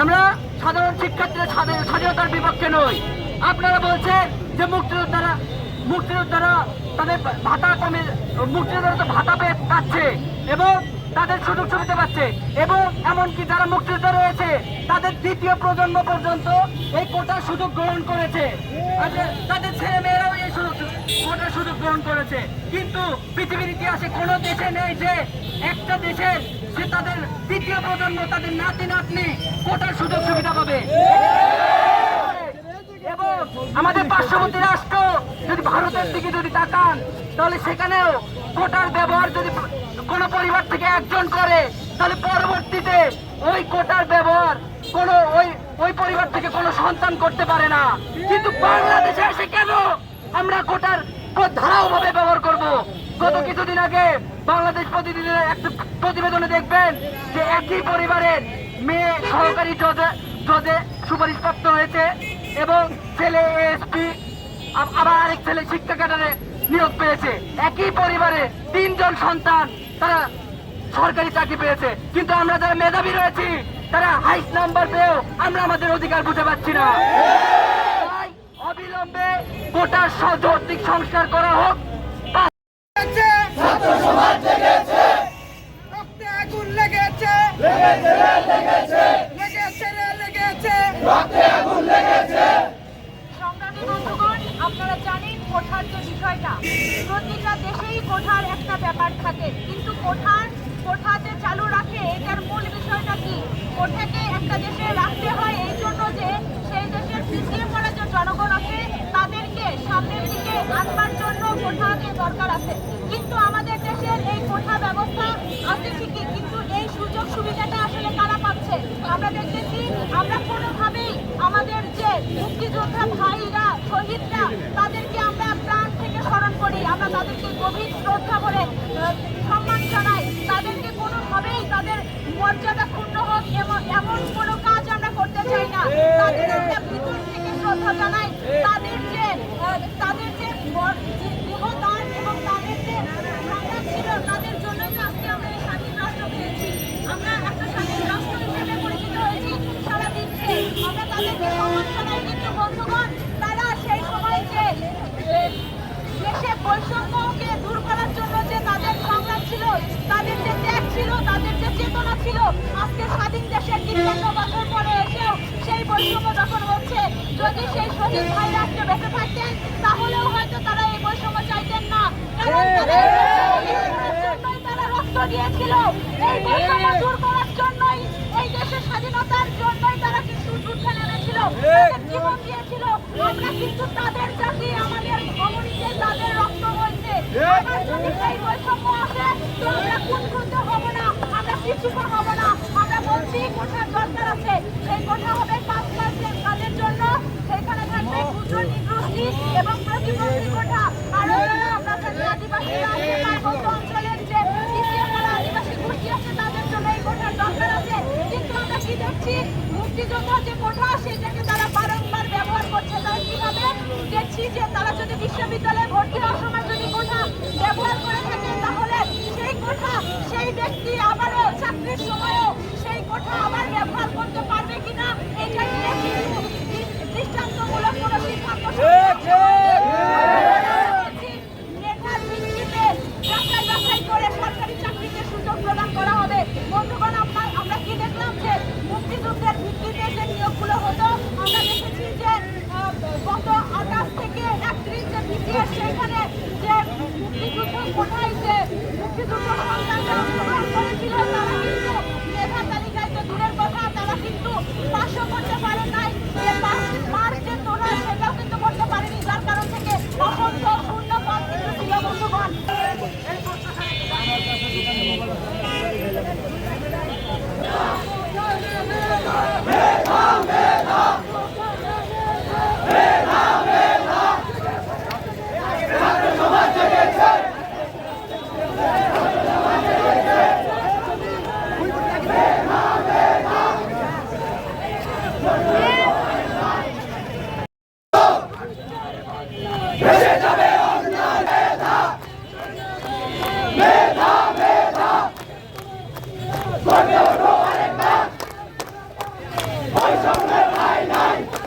আমরা সাধারণ শিক্ষার্থীরা স্বাধীনতার বিপক্ষে নই। আপনারা বলছেন যে মুক্তিযোদ্ধারা তাদের ভাতা কমে, মুক্তিযোদ্ধারা তো ভাতা পাচ্ছে এবং তাদের সুযোগ সুবিধা পাচ্ছে, এবং এমনকি যারা মুক্তিযোদ্ধা রয়েছে তাদের দ্বিতীয় প্রজন্ম পর্যন্ত এই কোটার সুযোগ গ্রহণ করেছে, তাদের ছেলে মেয়েরাও এই কোটার সুযোগ গ্রহণ করেছে। কিন্তু পৃথিবীর ইতিহাসে কোনো দেশে নেই যে একটা দেশের সে তাদের দ্বিতীয় প্রজন্ম, তাদের নাতি নাতনি কোটার সুযোগ সুবিধা পাবে। এবং আমাদের পার্শ্ববর্তী রাষ্ট্র যদি ভারতের দিকে যদি তাকান, তাহলে সেখানেও কোটার ব্যবহার যদি কোনো পরিবার থেকে একজন করে, তাহলে পরবর্তীতে ওই কোটার ব্যবহার কোনো ওই পরিবার থেকে কোনো সন্তান করতে পারে না। কিন্তু বাংলাদেশে এসে কেন আমরা কোটার ধারাওভাবে ব্যবহার করব? গত কিছুদিন আগে বাংলাদেশ প্রতিদিনের একটা প্রতিবেদনে দেখবেন যে একই পরিবারের মেয়ে সহকারী জজে সুপারিশপ্রাপ্ত হয়েছে এবং ছেলে এসপি, আবার আরেক ছেলে শিক্ষা ক্যাডারে নিয়োগ পেয়েছে। একই পরিবারে 3 জন সন্তান তারা সরকারি চাকরি পেয়েছে। কিন্তু আমরা যারা মেধাবী রয়েছি তারা হাইস্ট নাম্বার পেয়েও আমরা আমাদের অধিকার বুঝে পাচ্ছি না। তাই অবিলম্বে কোটার যৌক্তিক সংস্কার করা হোক। আপনারা জানেন কোঠার যে বিষয়টা, প্রতিটা দেশেই কোঠার একটা ব্যাপার থাকে, কিন্তু কোঠা যে চালু রাখে এটার মূল বিষয়টা কি? কোঠাকে একটা দেশে রাখতে হয় এই জন্য যে সেই দেশের পিছিয়ে পড়া যে জনগণ আছে তাদেরকে সামনের দিকে আনবার জন্য কোঠাকে দরকার আছে। কিন্তু আমাদের দেশের এই কোঠা ব্যবস্থা আছে ঠিকই, কিন্তু এই সুযোগ সুবিধাটা আসলে কারা পাচ্ছে? আমরা দেখতেছি আমরা কোনোভাবেই আমাদের যে মুক্তিযোদ্ধা ভাইরা, শহীদরা, তাদেরকে আমরা প্রাণ থেকে স্মরণ করি, আমরা তাদেরকে গভীর শ্রদ্ধা করে সম্মান জানাই। তাদেরকে কোনোভাবেই তাদের মর্যাদা ক্ষুণ্ণ হোক এমন কোনো কাজ আমরা করতে চাই না। তাদের আমরা ভিতর থেকে শ্রদ্ধা জানাই। তাদের যে দেহদান এবং তাদের যে সংগ্রাম ছিল, তাদের জন্যই তো আজকে আমরা এই স্বাধীন রাষ্ট্র পেয়েছি। আমরা একটা স্বাধীন রাষ্ট্র হিসেবে পরিচিত হয়েছি সারা বিশ্বে। আমরা তাদেরকে সম্মান জানাই। কিন্তু বন্ধুগণ, তারা সেই সময় যে দেশে বৈষম্যকে দূর করার জন্য যে তাদের সংগ্রাম ছিল, তাদের যে ত্যাগ ছিল, তাদের যে চেতনা ছিল, আজকে স্বাধীন দেশের ৫৩ বছর পরে এসেও সেই বৈষম্য যখন হচ্ছে, যদি সেই শহীদ ভাইরা আজকে বেঁচে থাকতেন তাহলেও হয়তো তারা এই বৈষম্য চাইতেন না। কারণ তারা রক্ত দিয়েছিল, এই বৈষম্য দূর করার জন্যই, এই দেশের স্বাধীনতার জন্যই তারা কিন্তু যুদ্ধে নেমেছিল, তাদের জীবন দিয়েছিল। আমরা কিন্তু তাদের জাতি, আমাদের অমনিতে তাদের রক্ত হয়েছে। আবার যদি সেই বৈষম্য আসে তো আমরা কুণ্ঠিত হব না, আমরা পিছুপা হব না। আমরা বলছি কোঠার দরকার আছে। সেই কোঠা হবে 5 মাসের কাজের জন্য, সেখানে থাকবে ক্ষুদ্র নিগোষ্ঠী এবং প্রতিবন্ধী কোঠা। আরো আমরা থাকবে আদিবাসীরা, পার্বত্য অঞ্চলের যে পিছিয়ে পড়া আদিবাসী গোষ্ঠী আছে তাদের জন্য এই কোঠার দরকার আছে। কিন্তু আমরা কি দেখছি, মুক্তিযোদ্ধা যে কোঠা সেটাকে তারা বারংবার ব্যবহার করছে। তারা কিভাবে দেখছি যে তারা যদি বিশ্ববিদ্যালয়ে ভর্তি হওয়ার সময় যদি কোঠা ব্যবহার করে থাকে, তাহলে সেই কোঠা সেই ব্যক্তি আবারও চাকরির সময়ও সেই কোঠা আবার ব্যবহার করতে পারবে কিনা, এটা নিয়ে কিন্তু দৃষ্টান্তমূলক কোনো সিদ্ধান্ত মেধার ভিত্তিতে যাচাই করে সরকারি চাকরিতে সুযোগ প্রদান করা হবে। বন্ধুগণ, আমরা কি দেখলাম যে মুক্তিযুদ্ধের ভিত্তিতে যে নিয়োগগুলো হতো, আমরা দেখেছি যে গত 28 থেকে 31 যে বিসিএস, সেইখানে যে মুক্তিযুদ্ধ কোঠায় যে মুক্তিযুদ্ধ সন্তানরা অংশগ্রহণ করেছিল তারা কিন্তু মেধা তালিকায় তো দূরের কথা বৈষম্যের ঠাঁই নাই।